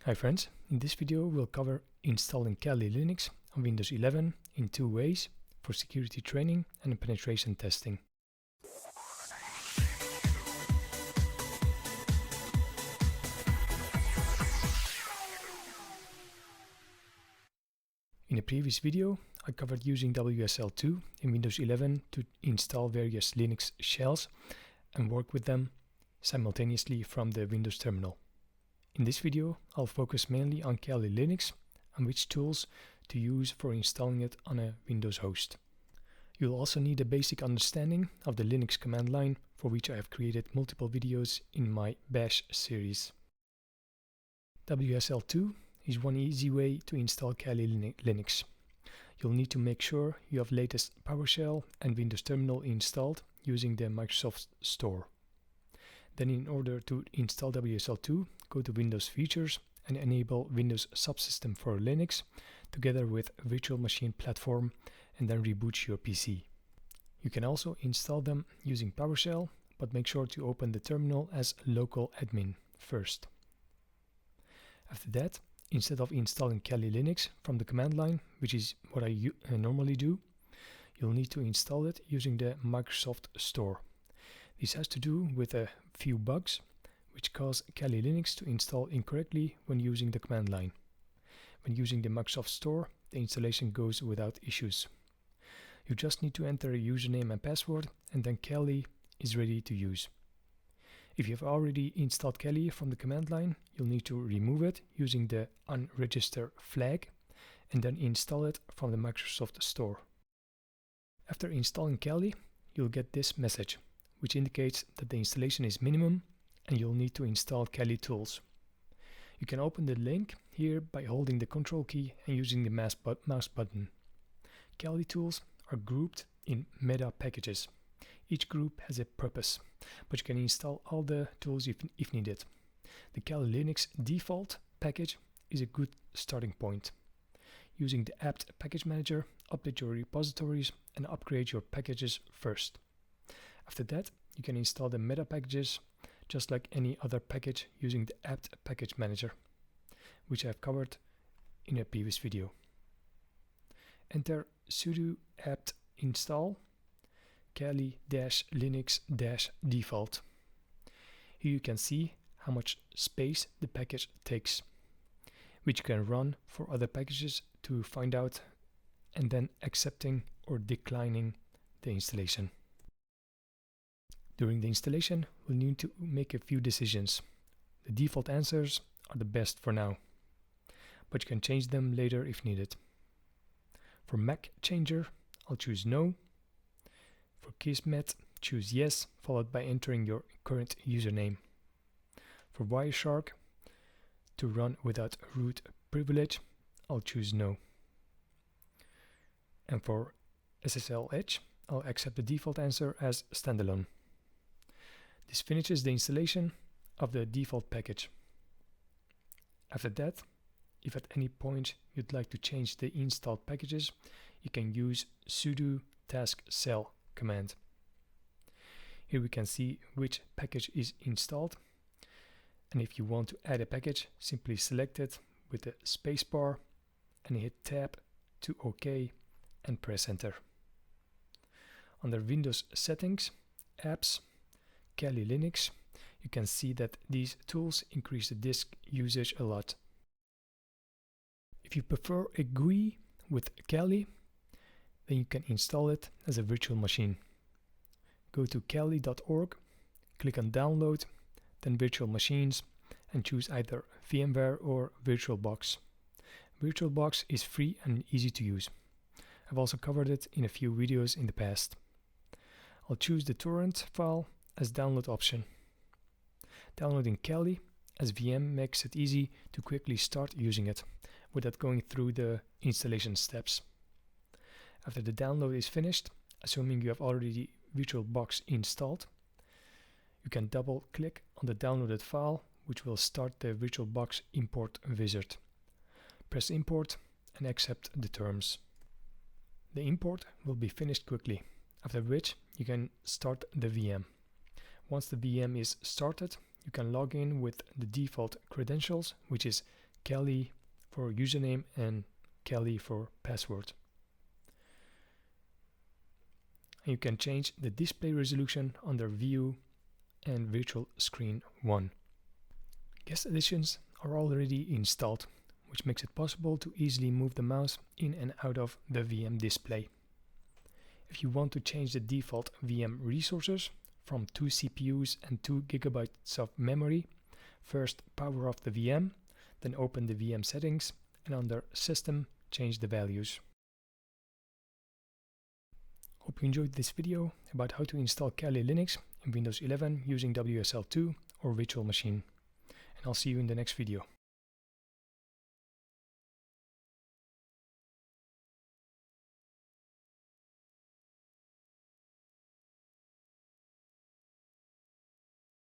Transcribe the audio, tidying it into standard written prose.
Hi friends, in this video we'll cover installing Kali Linux on Windows 11 in two ways for security training and penetration testing. In a previous video I covered using WSL2 in Windows 11 to install various Linux shells and work with them simultaneously from the Windows terminal. In this video, I'll focus mainly on Kali Linux and which tools to use for installing it on a Windows host. You'll also need a basic understanding of the Linux command line, for which I have created multiple videos in my Bash series. WSL2 is one easy way to install Kali Linux. You'll need to make sure you have latest PowerShell and Windows Terminal installed using the Microsoft Store. Then in order to install WSL2, go to Windows Features and enable Windows Subsystem for Linux together with VirtualMachinePlatform and then reboot your PC. You can also install them using PowerShell, but make sure to open the terminal as local admin first. After that, instead of installing Kali Linux from the command line, which is what I normally do, you'll need to install it using the Microsoft Store. This has to do with a few bugs which cause Kali Linux to install incorrectly when using the command line. When using the Microsoft Store, the installation goes without issues. You just need to enter a username and password, and then Kali is ready to use. If you've already installed Kali from the command line, you'll need to remove it using the unregister flag and then install it from the Microsoft Store. After installing Kali, you'll get this message, which indicates that the installation is minimum and you'll need to install Kali tools. You can open the link here by holding the Control key and using the mouse button. Kali tools are grouped in Metapackages. Each group has a purpose, but you can install all the tools if needed. The Kali Linux default package is a good starting point. Using the apt package manager, update your repositories and upgrade your packages first. After that, you can install the Metapackages just like any other package using the apt package manager, which I have covered in a previous video. Enter sudo apt install kali-linux-default. Here you can see how much space the package takes, which you can run for other packages to find out, and then accepting or declining the installation. During the installation, we'll need to make a few decisions. The default answers are the best for now, but you can change them later if needed. For Mac Changer, I'll choose no. For Kismet, choose yes, followed by entering your current username. For Wireshark, to run without root privilege, I'll choose no. And for SSL Edge, I'll accept the default answer as standalone. This finishes the installation of the default package. After that, if at any point you'd like to change the installed packages, you can use sudo task-cell command. Here we can see which package is installed, and if you want to add a package, simply select it with the spacebar and hit tab to OK and press enter. Under Windows Settings, Apps, Kali Linux, you can see that these tools increase the disk usage a lot. If you prefer a GUI with Kali, then you can install it as a virtual machine. Go to kali.org, click on Download, then Virtual Machines, and choose either VMware or VirtualBox. VirtualBox is free and easy to use. I've also covered it in a few videos in the past. I'll choose the torrent file as download option. Downloading Kali as VM makes it easy to quickly start using it without going through the installation steps. After the download is finished, assuming you have already VirtualBox installed, you can double click on the downloaded file, which will start the VirtualBox import wizard. Press import and accept the terms. The import will be finished quickly, after which you can start the VM. Once the VM is started, you can log in with the default credentials, which is CLI for username and CLI for password. You can change the display resolution under View and Virtual Screen 1. Guest additions are already installed, which makes it possible to easily move the mouse in and out of the VM display. If you want to change the default VM resources from 2 CPUs and 2 GB of memory, first power off the VM, then open the VM settings and under System change the values. Hope you enjoyed this video about how to install Kali Linux in Windows 11 using WSL2 or Virtual Machine. And I'll see you in the next video.